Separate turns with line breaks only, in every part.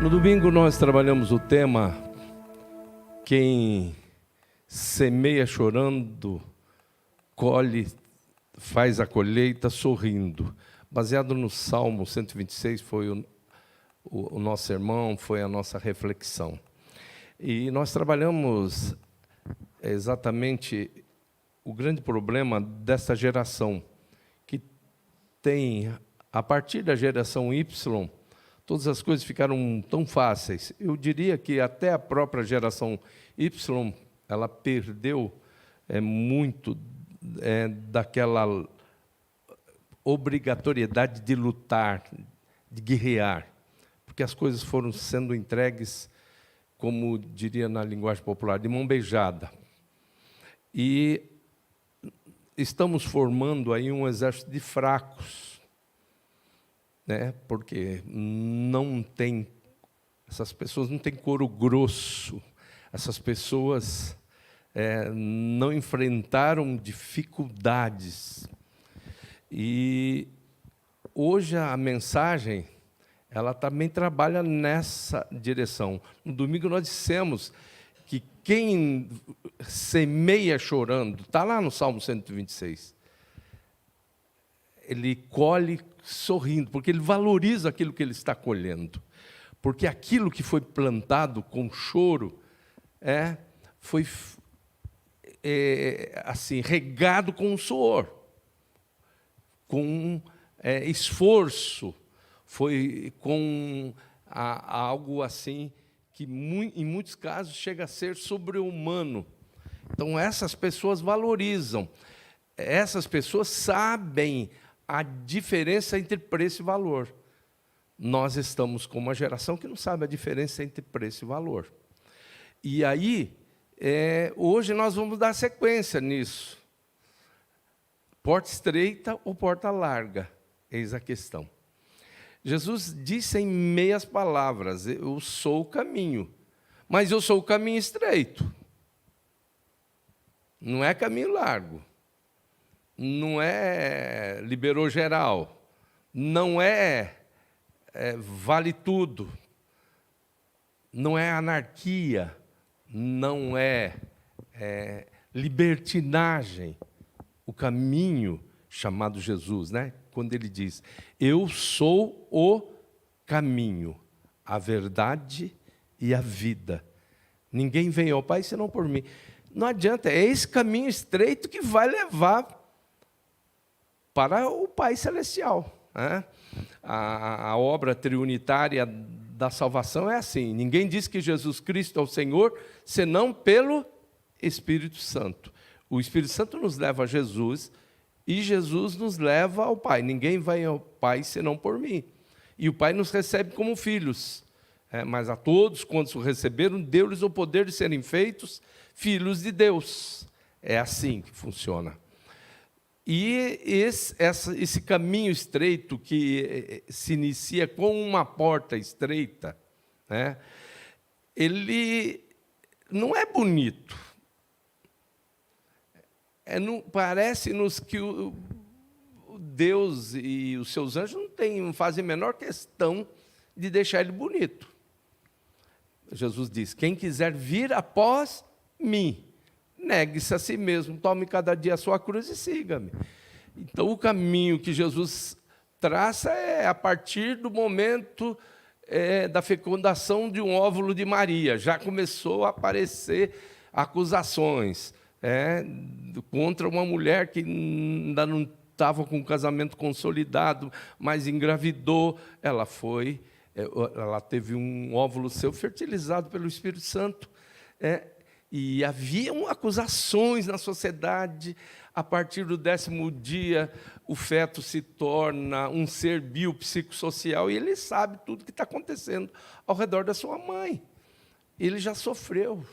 No domingo nós trabalhamos o tema quem semeia chorando, colhe, faz a colheita sorrindo. Baseado no Salmo 126, foi o nosso sermão, foi a nossa reflexão. E nós trabalhamos exatamente o grande problema dessa geração, que tem, a partir da geração Y, todas as coisas ficaram tão fáceis. Eu diria que até a própria geração Y, ela perdeu muito daquela obrigatoriedade de lutar, de guerrear, porque as coisas foram sendo entregues, como diria na linguagem popular, de mão beijada. E estamos formando aí um exército de fracos, né? Porque essas pessoas não têm couro grosso, essas pessoas não enfrentaram dificuldades. E hoje a mensagem, ela também trabalha nessa direção. No domingo nós dissemos que quem semeia chorando, está lá no Salmo 126, ele colhe sorrindo, porque ele valoriza aquilo que ele está colhendo. Porque aquilo que foi plantado com choro foi assim, regado com suor, com esforço, foi com algo assim que em muitos casos chega a ser sobre-humano. Então essas pessoas valorizam, essas pessoas sabem a diferença entre preço e valor. Nós estamos com uma geração que não sabe a diferença entre preço e valor. E aí, hoje nós vamos dar sequência nisso. Porta estreita ou porta larga? Eis a questão. Jesus disse em meias palavras, eu sou o caminho, mas eu sou o caminho estreito. Não é caminho largo. Não é liberou geral. Não vale tudo. Não é anarquia. Não é libertinagem. O caminho chamado Jesus, né? Quando ele diz, eu sou o caminho, a verdade e a vida. Ninguém vem ao Pai senão por mim. Não adianta, é esse caminho estreito que vai levar para o Pai Celestial, né? A obra triunitária da salvação é assim, ninguém diz que Jesus Cristo é o Senhor, senão pelo Espírito Santo. O Espírito Santo nos leva a Jesus, e Jesus nos leva ao Pai. Ninguém vai ao Pai senão por mim. E o Pai nos recebe como filhos. Mas a todos, quando o receberam, deu-lhes o poder de serem feitos filhos de Deus. É assim que funciona. E esse caminho estreito, que se inicia com uma porta estreita, né, ele não é bonito. Parece-nos que o Deus e os seus anjos não fazem a menor questão de deixar ele bonito. Jesus diz, quem quiser vir após mim, negue-se a si mesmo, tome cada dia a sua cruz e siga-me. Então, o caminho que Jesus traça é a partir do momento da fecundação de um óvulo de Maria. Já começou a aparecer acusações contra uma mulher que ainda não estava com o casamento consolidado, mas engravidou. Ela teve um óvulo seu fertilizado pelo Espírito Santo. E haviam acusações na sociedade. A partir do 10º dia, o feto se torna um ser biopsicossocial e ele sabe tudo que está acontecendo ao redor da sua mãe. Ele já sofreu.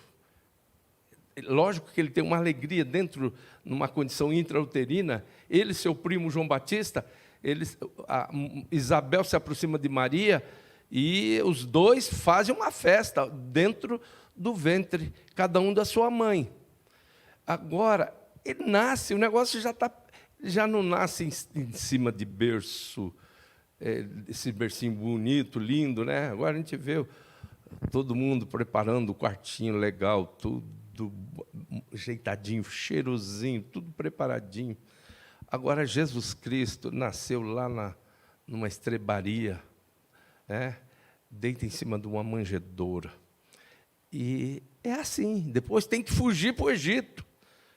Lógico que ele tem uma alegria dentro, numa condição intrauterina. Ele, seu primo João Batista, Isabel se aproxima de Maria e os dois fazem uma festa dentro do ventre, cada um da sua mãe. Agora, ele nasce, o negócio já não nasce em cima de berço esse bercinho bonito, lindo, né? Agora a gente vê todo mundo preparando o quartinho legal, tudo ajeitadinho, cheirosinho, tudo preparadinho. Agora, Jesus Cristo nasceu lá numa estrebaria, né? Deita em cima de uma manjedoura. E é assim, depois tem que fugir para o Egito.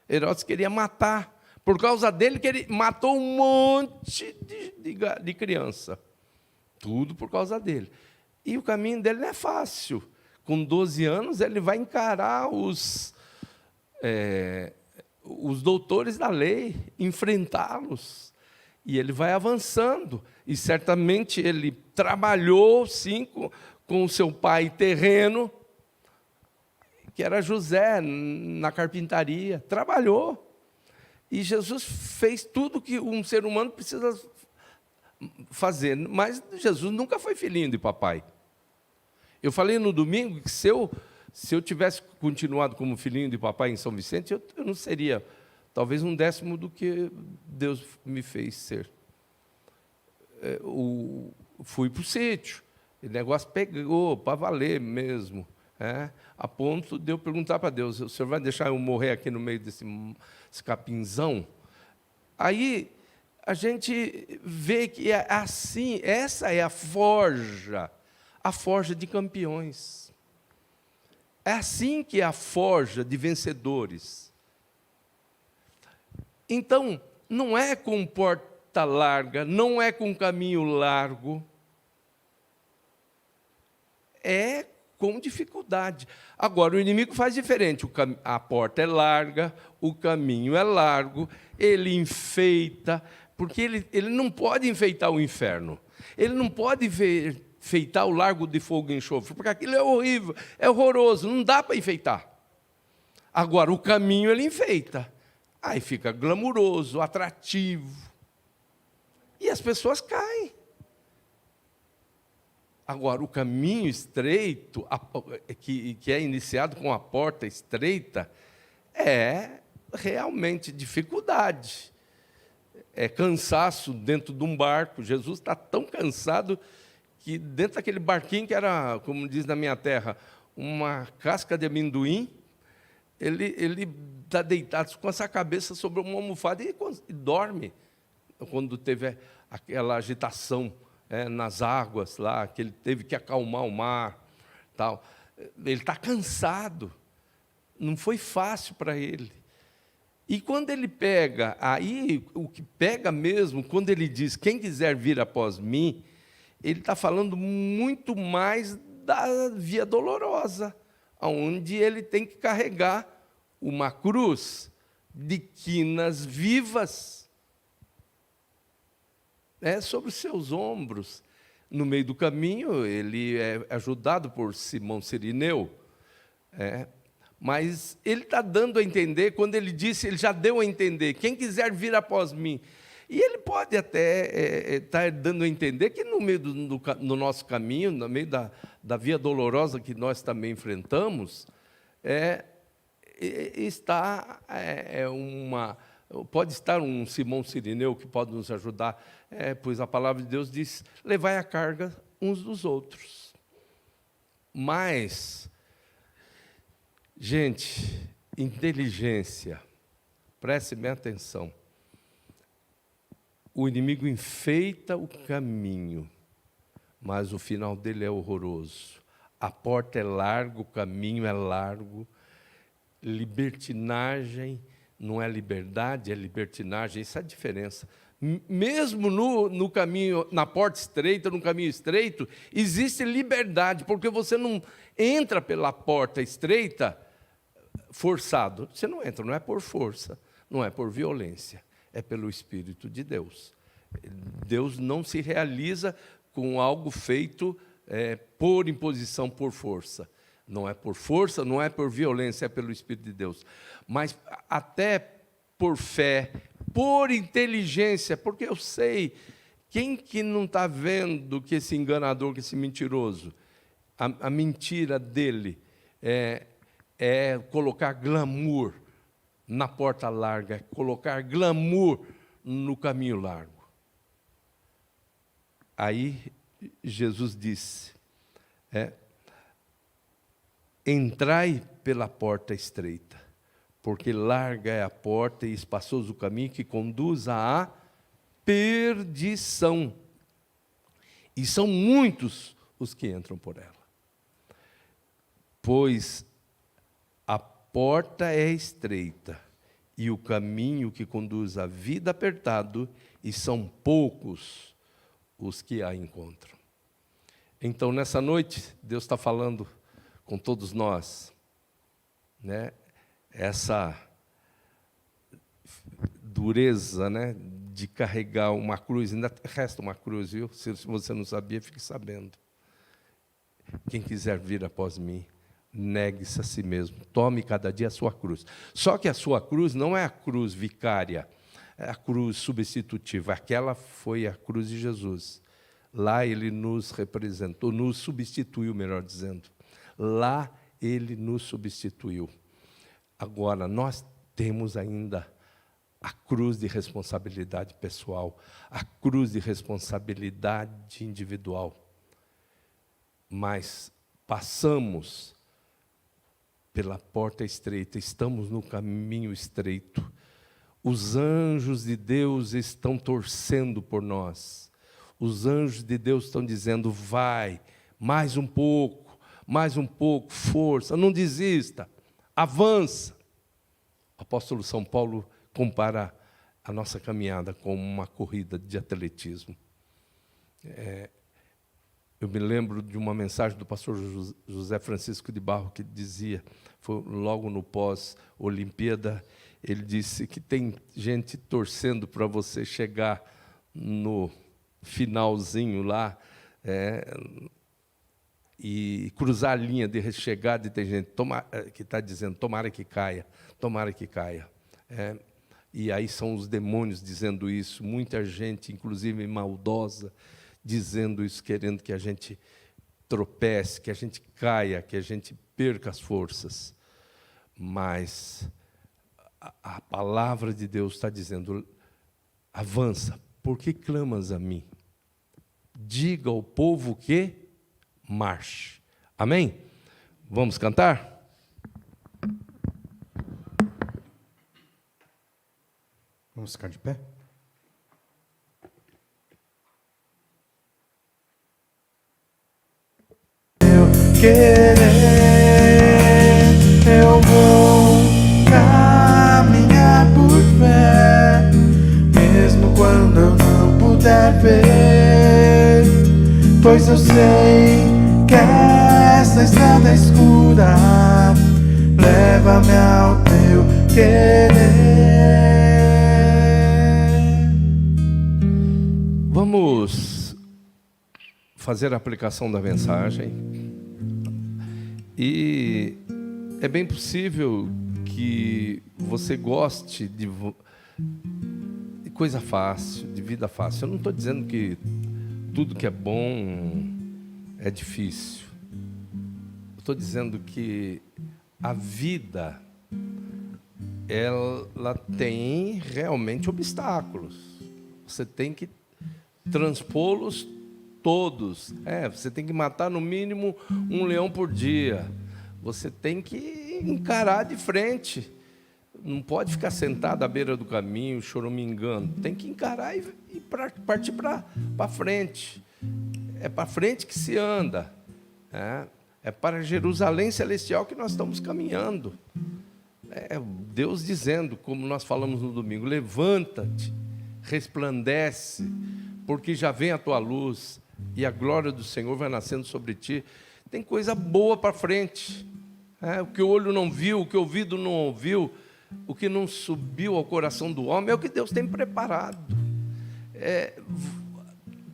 Herodes queria matar. Por causa dele, que ele matou um monte de criança. Tudo por causa dele. E o caminho dele não é fácil. Com 12 anos, ele vai encarar os doutores da lei, enfrentá-los. E ele vai avançando. E certamente ele trabalhou, sim, com o seu pai terreno, que era José, na carpintaria. Trabalhou. E Jesus fez tudo que um ser humano precisa fazer. Mas Jesus nunca foi filhinho de papai. Eu falei no domingo que se eu tivesse continuado como filhinho de papai em São Vicente, eu não seria talvez 1/10 do que Deus me fez ser. Fui para o sítio, o negócio pegou para valer mesmo. A ponto de eu perguntar para Deus, o senhor vai deixar eu morrer aqui no meio desse capinzão? Aí a gente vê que é assim, essa é a forja de campeões. É assim que é a forja de vencedores. Então, não é com porta larga, não é com caminho largo, é com dificuldade. Agora, o inimigo faz diferente. A porta é larga, o caminho é largo, ele enfeita, porque ele não pode enfeitar o inferno. Ele não pode enfeitar o largo de fogo e enxofre, porque aquilo é horrível, é horroroso, não dá para enfeitar. Agora, o caminho ele enfeita. Aí fica glamuroso, atrativo. E as pessoas caem. Agora, o caminho estreito, que é iniciado com a porta estreita, é realmente dificuldade. É cansaço dentro de um barco. Jesus está tão cansado que dentro daquele barquinho que era, como diz na minha terra, uma casca de amendoim, ele está deitado com essa cabeça sobre uma almofada e dorme, quando teve aquela agitação nas águas lá, que ele teve que acalmar o mar, tal. Ele está cansado, não foi fácil para ele. E quando ele pega, aí o que pega mesmo, quando ele diz, quem quiser vir após mim, ele está falando muito mais da via dolorosa, onde ele tem que carregar uma cruz de quinas vivas, sobre os seus ombros. No meio do caminho, ele é ajudado por Simão Cirineu, mas ele está dando a entender, quando ele disse, ele já deu a entender, quem quiser vir após mim. E ele pode até estar dando a entender que no meio do nosso caminho, no meio da via dolorosa que nós também enfrentamos, pode estar um Simão Cirineu que pode nos ajudar, pois a palavra de Deus diz, levai a carga uns dos outros. Mas, gente, inteligência, preste bem atenção. O inimigo enfeita o caminho, mas o final dele é horroroso. A porta é larga, o caminho é largo. Libertinagem não é liberdade, é libertinagem. Essa é a diferença. Mesmo no caminho, na porta estreita, no caminho estreito, existe liberdade, porque você não entra pela porta estreita forçado. Você não entra, não é por força, não é por violência. É pelo Espírito de Deus. Deus não se realiza com algo feito por imposição, por força. Não é por força, não é por violência, é pelo Espírito de Deus. Mas até por fé, por inteligência, porque eu sei, quem que não está vendo que esse enganador, que esse mentiroso, a mentira dele é colocar glamour na porta larga, colocar glamour no caminho largo. Aí Jesus disse, entrai pela porta estreita, porque larga é a porta e espaçoso o caminho que conduz à perdição. E são muitos os que entram por ela. Pois a porta é estreita e o caminho que conduz à vida apertado, e são poucos os que a encontram. Então, nessa noite, Deus está falando com todos nós, né? Essa dureza, né, de carregar uma cruz, ainda resta uma cruz, viu? Se você não sabia, fique sabendo. Quem quiser vir após mim, negue-se a si mesmo, tome cada dia a sua cruz. Só que a sua cruz não é a cruz vicária, é a cruz substitutiva. Aquela foi a cruz de Jesus. Lá ele nos representou, nos substituiu, melhor dizendo. Lá ele nos substituiu. Agora, nós temos ainda a cruz de responsabilidade pessoal, a cruz de responsabilidade individual. Mas passamos pela porta estreita, estamos no caminho estreito. Os anjos de Deus estão torcendo por nós. Os anjos de Deus estão dizendo, vai, mais um pouco, força, não desista, avança. O apóstolo São Paulo compara a nossa caminhada com uma corrida de atletismo. Eu me lembro de uma mensagem do pastor José Francisco de Barro, que dizia, foi logo no pós-Olimpíada, ele disse que tem gente torcendo para você chegar no finalzinho lá, e cruzar a linha de chegada, e tem gente que está dizendo, tomara que caia, tomara que caia. E aí são os demônios dizendo isso, muita gente, inclusive maldosa, dizendo isso, querendo que a gente tropece, que a gente caia, que a gente perca as forças. Mas a palavra de Deus está dizendo, avança, por que clamas a mim? Diga ao povo que marche. Amém? Vamos cantar?
Vamos ficar de pé? Querer, eu vou caminhar por fé, mesmo quando eu não puder ver, pois eu sei que essa estrada escura leva-me ao teu querer.
Vamos fazer a aplicação da mensagem. E é bem possível que você goste de coisa fácil, de vida fácil. Eu não estou dizendo que tudo que é bom é difícil. Estou dizendo que a vida, ela tem realmente obstáculos. Você tem que transpô-los todos. Você tem que matar no mínimo um leão por dia. Você tem que encarar de frente. Não pode ficar sentado à beira do caminho, choramingando. Tem que encarar e partir para frente. É para frente que se anda. É para Jerusalém celestial que nós estamos caminhando. Deus dizendo, como nós falamos no domingo, levanta-te, resplandece, porque já vem a tua luz, e a glória do Senhor vai nascendo sobre ti. Tem coisa boa para frente. O que o olho não viu, o que o ouvido não ouviu, o que não subiu ao coração do homem, é o que Deus tem preparado.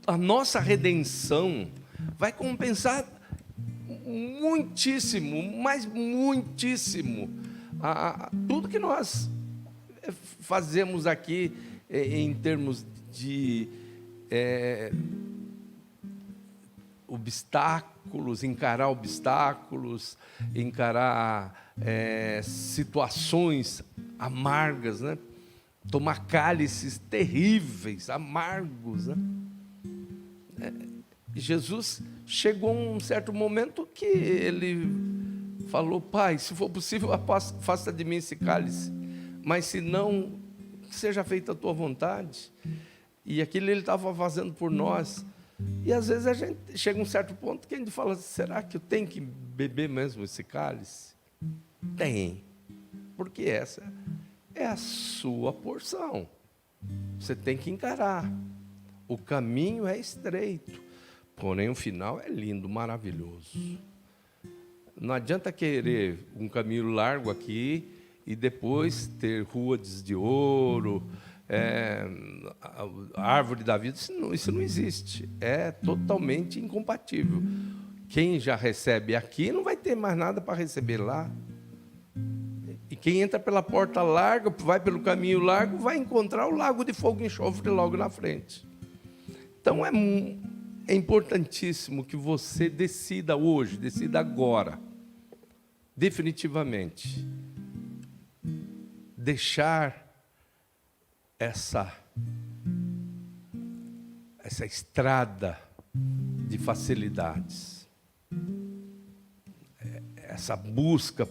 A nossa redenção vai compensar muitíssimo, mas muitíssimo, tudo que nós fazemos aqui em termos de obstáculos, encarar situações amargas, né? Tomar cálices terríveis, amargos, né? E Jesus chegou a um certo momento que ele falou: Pai, se for possível, afasta de mim esse cálice, mas se não, que seja feita a tua vontade. E aquilo ele estava fazendo por nós. E às vezes a gente chega a um certo ponto que a gente fala: será que eu tenho que beber mesmo esse cálice? Tem, porque essa é a sua porção. Você tem que encarar. O caminho é estreito, porém o final é lindo, maravilhoso. Não adianta querer um caminho largo aqui e depois ter ruas de ouro, a árvore da vida. Isso não existe. É totalmente incompatível. Quem já recebe aqui não vai ter mais nada para receber lá. E quem entra pela porta larga, vai pelo caminho largo, vai encontrar o lago de fogo e enxofre logo na frente. Então é importantíssimo que você decida hoje, decida agora, definitivamente, deixar essa estrada de facilidades, essa busca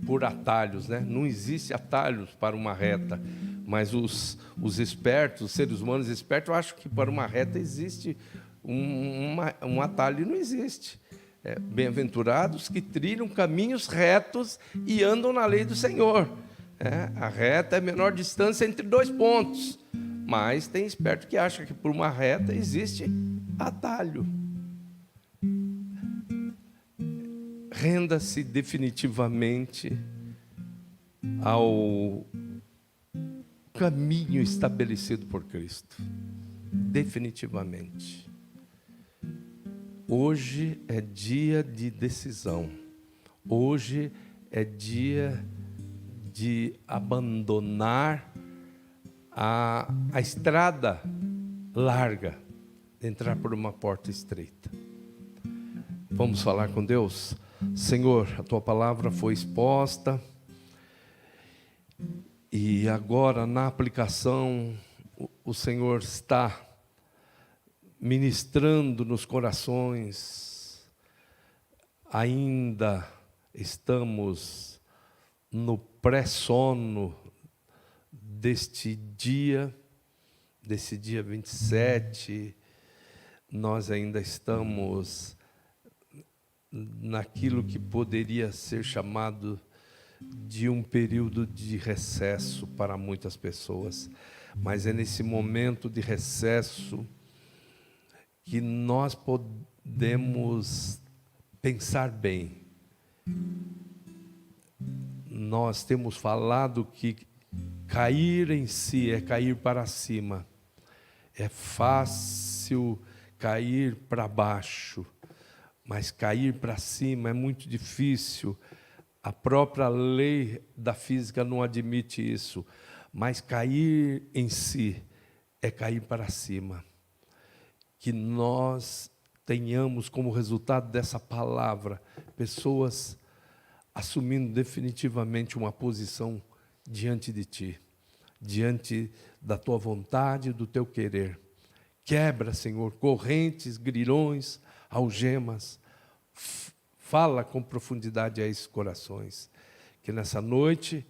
por atalhos, né? Não existe atalhos para uma reta, mas os espertos, os seres humanos espertos, acham que para uma reta existe um atalho, e não existe. Bem-aventurados que trilham caminhos retos e andam na lei do Senhor. A reta é a menor distância entre dois pontos, mas tem esperto que acha que por uma reta existe atalho. Renda-se definitivamente ao caminho estabelecido por Cristo. Definitivamente. Hoje é dia de decisão. Hoje é dia de abandonar a estrada larga, entrar por uma porta estreita. Vamos falar com Deus? Senhor, a tua palavra foi exposta e agora na aplicação o Senhor está ministrando nos corações. Ainda estamos no pré-sono desse dia 27, nós ainda estamos naquilo que poderia ser chamado de um período de recesso para muitas pessoas, mas é nesse momento de recesso que nós podemos pensar bem. Nós temos falado que cair em si é cair para cima. É fácil cair para baixo, mas cair para cima é muito difícil. A própria lei da física não admite isso. Mas cair em si é cair para cima. Que nós tenhamos como resultado dessa palavra pessoas assumindo definitivamente uma posição diante de Ti, diante da Tua vontade e do Teu querer. Quebra, Senhor, correntes, grilhões, algemas. Fala com profundidade a esses corações. Que nessa noite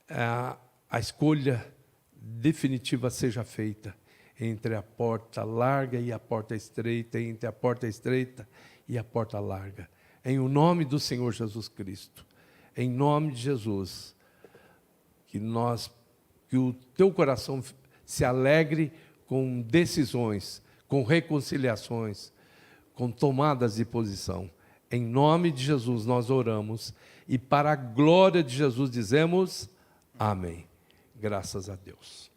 a escolha definitiva seja feita entre a porta larga e a porta estreita, entre a porta estreita e a porta larga. Em o nome do Senhor Jesus Cristo, em nome de Jesus, que o teu coração se alegre com decisões, com reconciliações, com tomadas de posição. Em nome de Jesus nós oramos e para a glória de Jesus dizemos amém. Graças a Deus.